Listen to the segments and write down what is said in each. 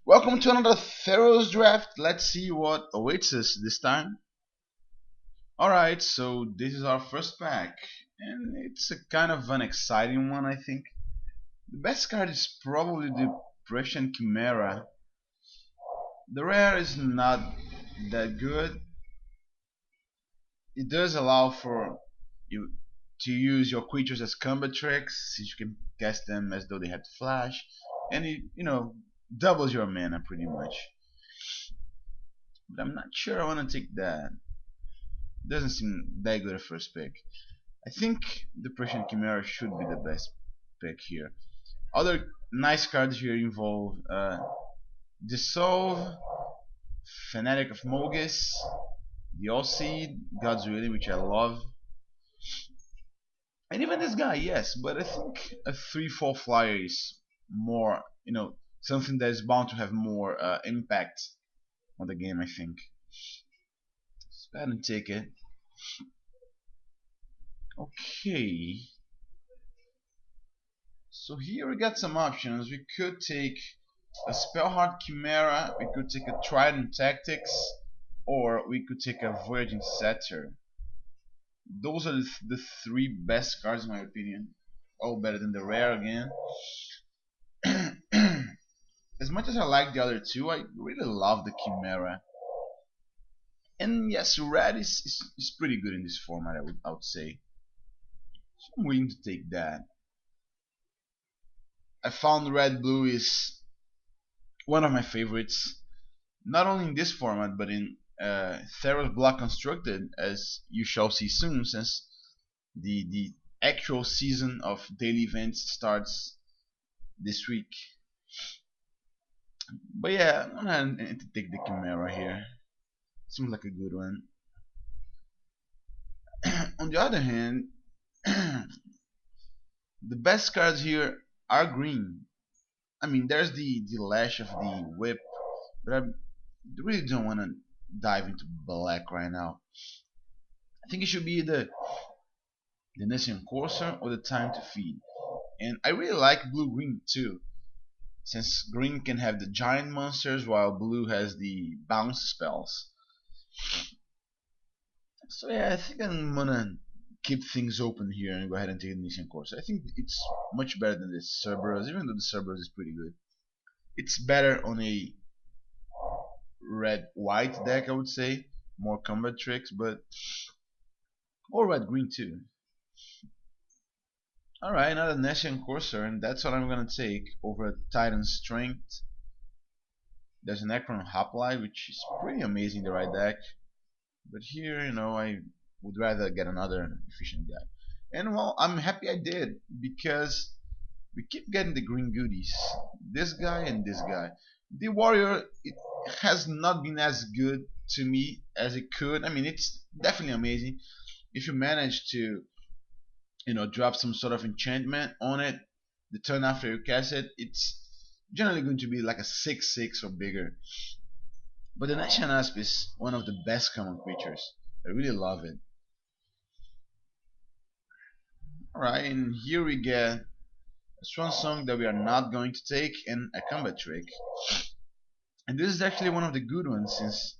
Welcome to another Theros draft. Let's see what awaits us this time. Alright, so this is our first pack, and it's a kind of an exciting one, I think. The best card is probably the Prussian Chimera. The rare is not that good. It does allow for you to use your creatures as combat tricks, since you can cast them as though they had flash, and it doubles your mana pretty much. But I'm not sure I want to take that. Doesn't seem that good a first pick. I think the Prussian Chimera should be the best pick here. Other nice cards here involve Dissolve, Fanatic of Mogis, the All-Seed, God's Willing, which I love, and even this guy, yes, but I think a 3/4 flyer is more, something that is bound to have more impact on the game, I think. Let's go ahead and take it. Okay. So here we got some options. We could take a Spellheart Chimera, we could take a Trident Tactics, or we could take a Voyaging Satyr. Those are the three best cards in my opinion. All better than the rare again. As much as I like the other two, I really love the Chimera. And yes, red is pretty good in this format, I would say. So I'm willing to take that. I found red blue is one of my favorites, not only in this format but in Theros Block Constructed, as you shall see soon, since the actual season of daily events starts this week. But yeah, I'm gonna take the Chimera here. Seems like a good one. On the other hand, the best cards here are green. I mean, there's the Lash of the Whip, but I really don't want to dive into black right now. I think it should be the Nation Courser or the Time to Feed. And I really like blue-green too, since green can have the giant monsters while blue has the bounce spells. So yeah, I think I'm gonna keep things open here and go ahead and take the Nation Courser. I think it's much better than the Cerberus, even though the Cerberus is pretty good. It's better on a red-white deck, I would say, more combat tricks, but or red-green too. Alright, another Nation Courser, and that's what I'm gonna take over Titan Strength. There's an Necron Hoplite, which is pretty amazing in the right deck. But here, I would rather get another efficient guy. And well, I'm happy I did, because we keep getting the green goodies. This guy and this guy. The warrior, it has not been as good to me as it could. I mean, it's definitely amazing if you manage to drop some sort of enchantment on it the turn after you cast it. It's generally going to be like a 6/6 or bigger. But the Nation Asp is one of the best common creatures. I really love it. Alright, and here we get a Swan Song that we are not going to take, and a combat trick. And this is actually one of the good ones, since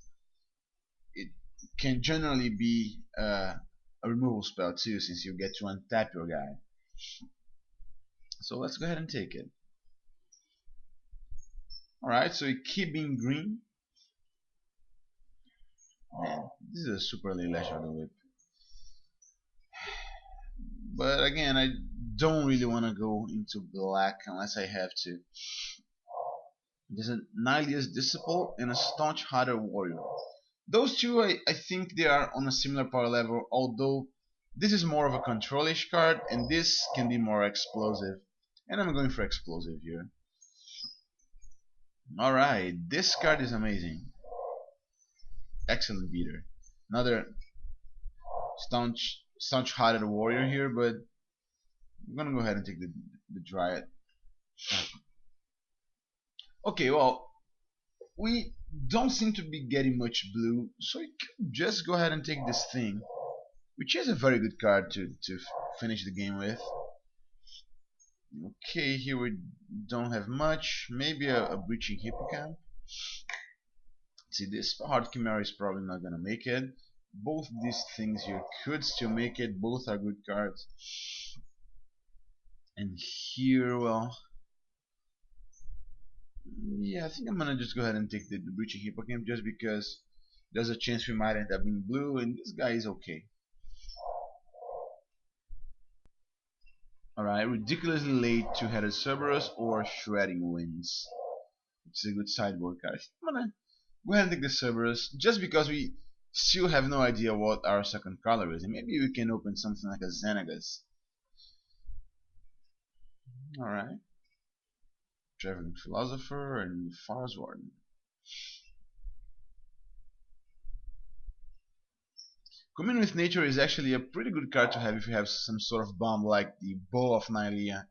it can generally be a removal spell too, since you get to untap your guy. So let's go ahead and take it. Alright, so it keep being green. Man, this is a super late Lash of the Whip. But again, I don't really want to go into black unless I have to. There's a Nihilist Disciple and a Staunch Hearted Warrior. Those two, I think they are on a similar power level, although this is more of a control-ish card, and this can be more explosive. And I'm going for explosive here. Alright, this card is amazing. Excellent beater. Another staunch-hearted warrior here, but I'm gonna go ahead and take the Dryad. Okay, well, we don't seem to be getting much blue, so we could just go ahead and take this thing, which is a very good card to finish the game with. Okay, here we don't have much. Maybe a breaching hippocamp. See, this hard chimera is probably not gonna make it. Both these things here could still make it. Both are good cards. And here, well, yeah, I think I'm gonna just go ahead and take the breaching hippocamp just because there's a chance we might end up in blue, and this guy is okay. Alright, ridiculously late two-headed Cerberus or shredding winds. Which is a good sideboard card. I'm gonna go ahead and take the Cerberus just because we still have no idea what our second color is, and maybe we can open something like a Xenagas. Alright. Traveling Philosopher and Farswarden. Commune with Nature is actually a pretty good card to have if you have some sort of bomb like the Bow of Nylea,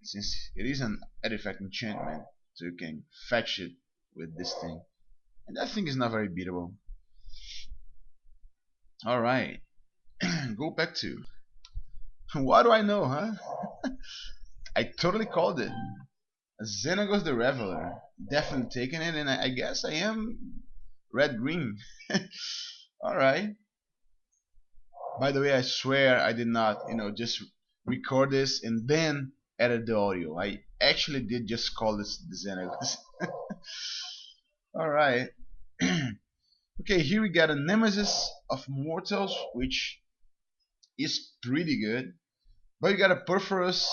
since it is an artifact enchantment, so you can fetch it with this thing. And that thing is not very beatable. Alright, go back to. What do I know, huh? I totally called it. Xenagos the Reveler. Definitely taking it, and I guess I am red-green. Alright. By the way, I swear I did not, just record this and then edit the audio. I actually did just call this the Xenagos. Alright. Okay, here we got a Nemesis of Mortals, which is pretty good. But you got a Perforous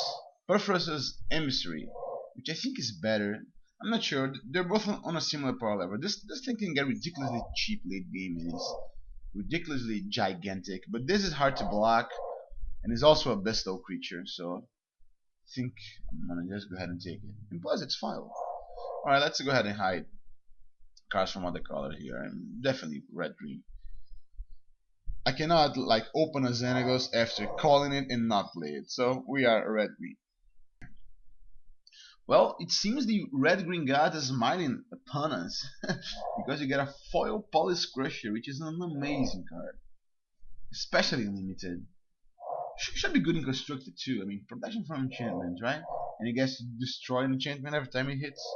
Emissary, which I think is better. I'm not sure. They're both on a similar power level. This thing can get ridiculously cheap late game and is ridiculously gigantic. But this is hard to block and is also a bestow creature, so I think I'm gonna just go ahead and take it. And plus it's foil. Alright, let's go ahead and hide cards from other color here. I'm definitely red green. I cannot like open a Xenagos after calling it and not play it, so we are red green. Well, it seems the red green god is smiling upon us because you get a foil Polish Crusher, which is an amazing card, especially in limited. Should be good in constructed too. I mean, protection from enchantments, right? And it gets to destroy an enchantment every time it hits.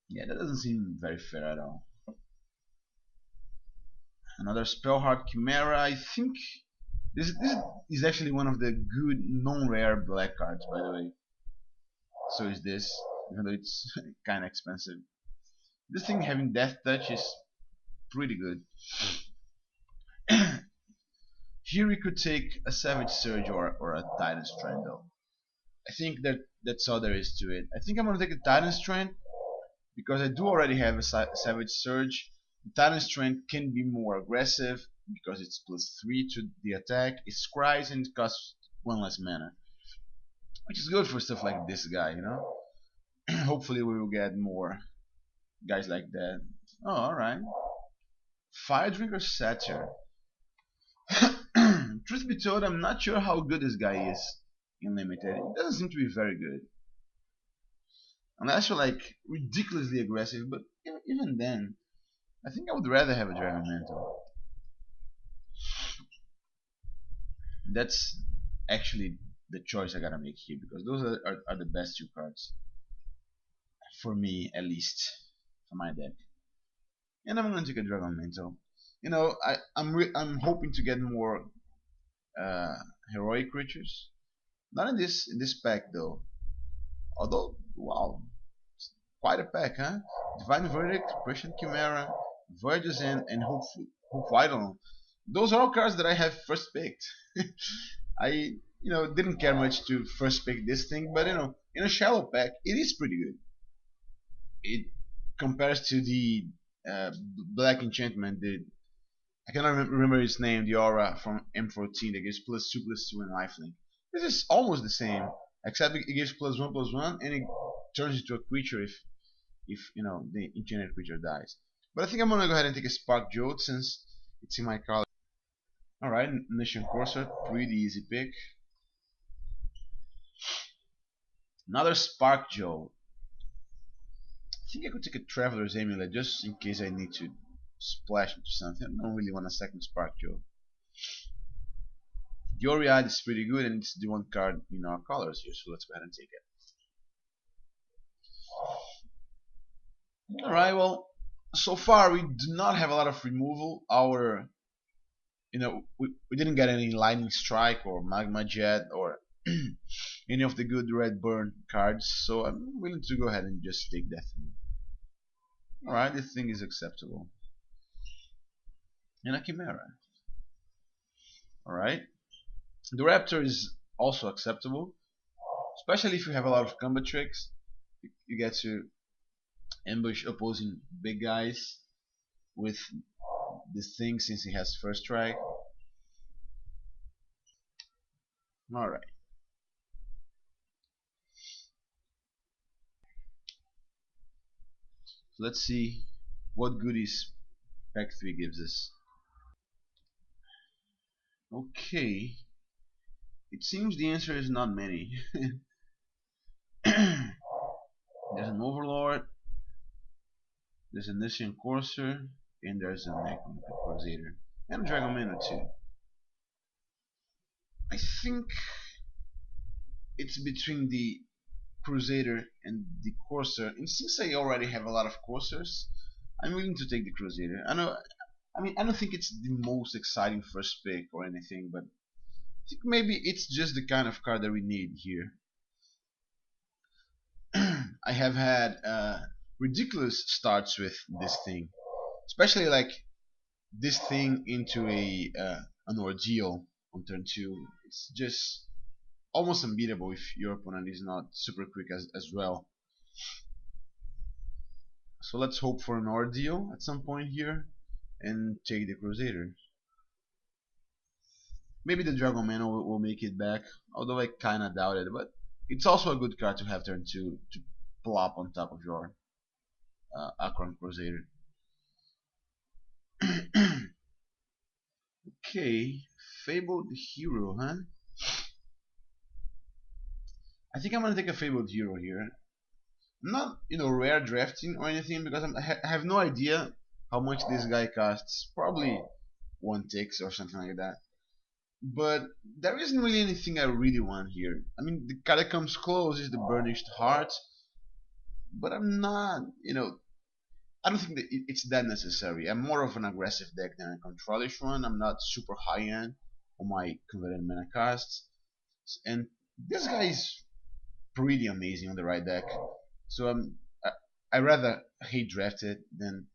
Yeah, that doesn't seem very fair at all. Another Spellhard Chimera. I think this is actually one of the good non-rare black cards, by the way. So is this, even though it's kind of expensive. This thing having Death Touch is pretty good. Here we could take a Savage Surge or a Titan Strand though. I think that's all there is to it. I think I'm gonna take a Titan Strand because I do already have a Savage Surge. The Titan Strand can be more aggressive because it's +3 to the attack. It scries and it costs 1 less mana, which is good for stuff like this guy, Hopefully we will get more guys like that. Oh, alright. Fire Drinker Satyr. Truth be told, I'm not sure how good this guy is in limited. It doesn't seem to be very good. Unless you're like ridiculously aggressive, but even then, I think I would rather have a Dragon Mantle. That's actually the choice I gotta make here because those are the best two cards. For me, at least. For my deck. And I'm gonna take a Dragon Mantle. I'm hoping to get more heroic creatures. Not in this pack though. Although, wow, quite a pack, huh? Divine Verdict, Prescient Chimera, Voyage's End, and Hope Vital. Those are all cards that I have first picked. I, didn't care much to first pick this thing, but in a shallow pack, it is pretty good. It compares to the Black Enchantment, I cannot remember its name, the Aura from M14 that gives +2/+2 and lifelink. This is almost the same, except it gives +1/+1 and it turns into a creature if the enchanted creature dies. But I think I'm gonna go ahead and take a Spark Jolt since it's in my color. Alright, Nation Courser, pretty easy pick. Another Spark Jolt. I think I could take a Traveler's Amulet just in case I need to splash into something. I don't really want a second Spark Jolt. The Oriad is pretty good, and it's the one card in our colors here, so let's go ahead and take it. Alright, well, so far we do not have a lot of removal. We didn't get any Lightning Strike or Magma Jet or any of the good red burn cards, so I'm willing to go ahead and just take that thing. Alright, this thing is acceptable. And a Chimera. Alright. The Raptor is also acceptable, especially if you have a lot of combo tricks. You get to ambush opposing big guys with this thing since he has first strike. Alright. So let's see what goodies pack 3 gives us. Okay. It seems the answer is not many. There's an Overlord, there's a Nissan Courser, and there's a Crusader. And a Dragomino too. I think it's between the Crusader and the Courser, and since I already have a lot of Coursers, I'm willing to take the Crusader. I don't think it's the most exciting first pick or anything, but I think maybe it's just the kind of card that we need here. I have had ridiculous starts with this thing, especially like this thing into an ordeal on turn 2. It's just almost unbeatable if your opponent is not super quick as well. So let's hope for an ordeal at some point here and take the Crusader. Maybe the Dragomano will make it back, although I kinda doubt it, but it's also a good card to have turn 2 to plop on top of your Akron Crusader. Okay, Fabled Hero, huh? I think I'm gonna take a Fabled Hero here. I'm not, rare drafting or anything because I have no idea how much this guy costs. Probably 1 ticks or something like that. But there isn't really anything I really want here. I mean, the card that comes close is the Burnished Heart, but I'm not, I don't think that it's that necessary. I'm more of an aggressive deck than a controlish one. I'm not super high end on my converted mana costs, and this guy is pretty amazing on the right deck. So I rather hate draft it than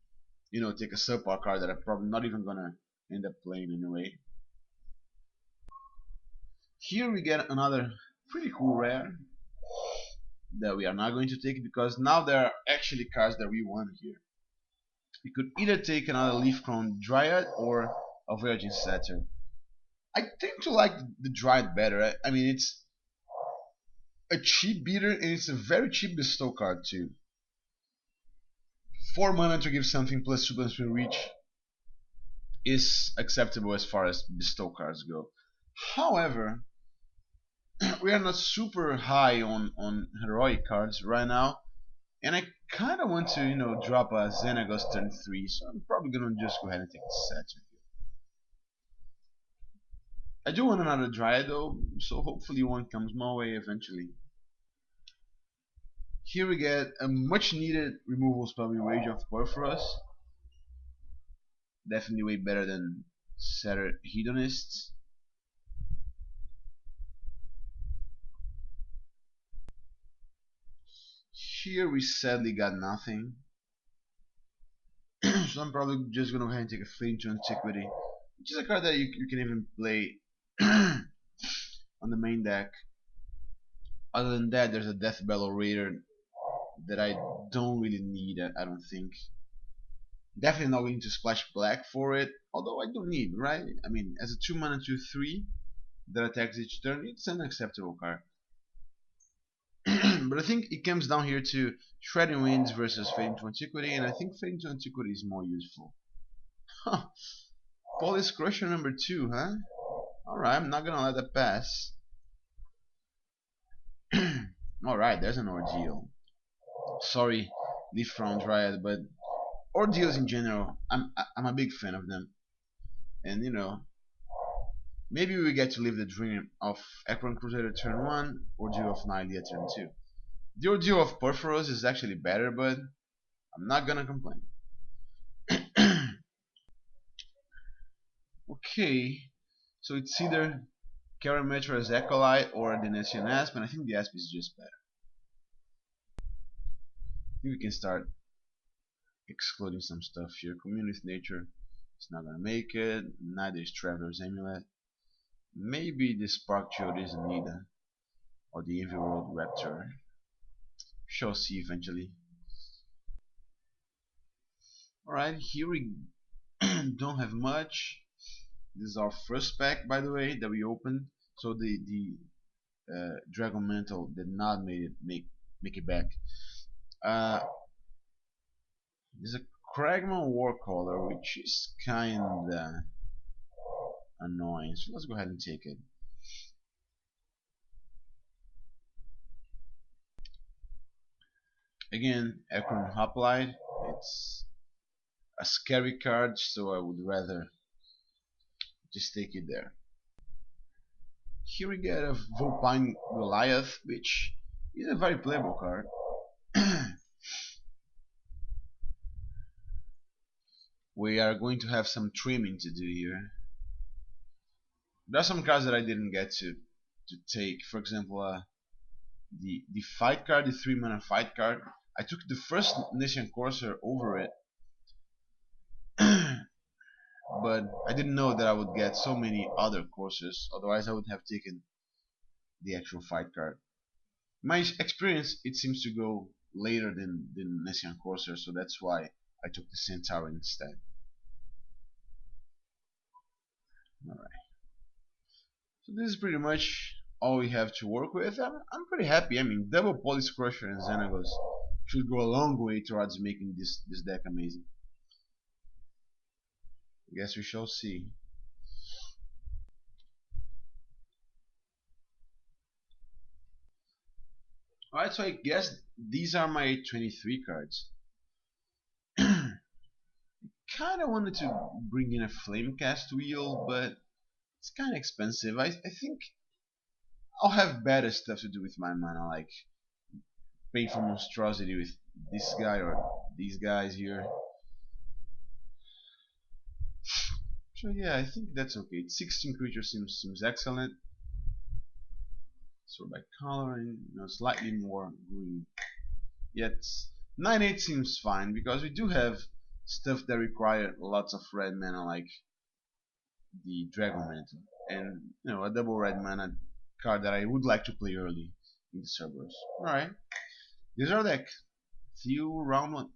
take a subpar card that I'm probably not even gonna end up playing anyway. Here we get another pretty cool rare that we are not going to take because now there are actually cards that we want here. We could either take another Leaf Crown Dryad or a Voyaging Satyr. I tend to like the Dryad better. I mean, it's a cheap beater and it's a very cheap bestow card too. 4 mana to give something plus 2/3 reach is acceptable as far as bestow cards go. However, we are not super high on heroic cards right now, and I kind of want to drop a Xenagos turn 3, so I'm probably gonna just go ahead and take a Satyr. I do want another Dryad though, so hopefully one comes my way eventually. Here we get a much needed removal spell in Rage of Perforos. Definitely way better than Satyr Hedonist. Here we sadly got nothing. So I'm probably just gonna go ahead and take a Fade into Antiquity, which is a card that you can even play on the main deck. Other than that, there's a Deathbell Orator that I don't really need, I don't think. Definitely not going to splash black for it, although I don't need, right? I mean, as a 2 mana 2/3 that attacks each turn, it's an acceptable card. But I think it comes down here to Shredding Winds versus Fade into Antiquity, and I think Fade into Antiquity is more useful. Huh. Police Crusher number 2, huh? Alright, I'm not gonna let that pass. Alright, there's an ordeal. Sorry, Leaf Crown Dryad, but ordeals in general, I'm a big fan of them. And Maybe we get to live the dream of Ekron Crusader turn 1, Ordeal of Nylea turn 2. The Ordeal of Porphyros is actually better, but I'm not gonna complain. Okay, so it's either Karametra as Acolyte or Denesian Asp, and I think the Asp is just better. I think we can start excluding some stuff here. Commune with Nature is not gonna make it, neither is Traveler's Amulet. Maybe the Spark Geode isn't needed, or the Envy World Raptor. Shall see eventually. Alright, here we don't have much. This is our first pack, by the way, that we opened. So the Dragon Mantle did not make it back. There's a Kragman Warcaller, which is kinda annoying. So let's go ahead and take it. Again, Ekron Hoplite. It's a scary card, so I would rather just take it there. Here we get a Vulpine Goliath, which is a very playable card. We are going to have some trimming to do here. There are some cards that I didn't get to take. For example, the fight card, the 3-mana fight card. I took the first Nation Corsair over it, but I didn't know that I would get so many other Corsairs. Otherwise, I would have taken the actual fight card. My experience, it seems to go later than Nation Corsair, so that's why I took the Centaur instead. Alright. So this is pretty much all we have to work with. I'm pretty happy. I mean, double Police Crusher and Xenagos should go a long way towards making this deck amazing. I guess we shall see. Alright, so I guess these are my 23 cards. Kinda wanted to bring in a Flamecast wheel, but it's kinda expensive. I think I'll have better stuff to do with my mana, like Painful Monstrosity with this guy or these guys here. So yeah, I think that's okay. 16 creatures seems excellent. So by coloring, slightly more green. Yet 9/8 seems fine because we do have stuff that require lots of red mana, like the Dragon Mantle, and a double red mana card that I would like to play early in the Cerberus. Alright, this is our deck. See you round 1.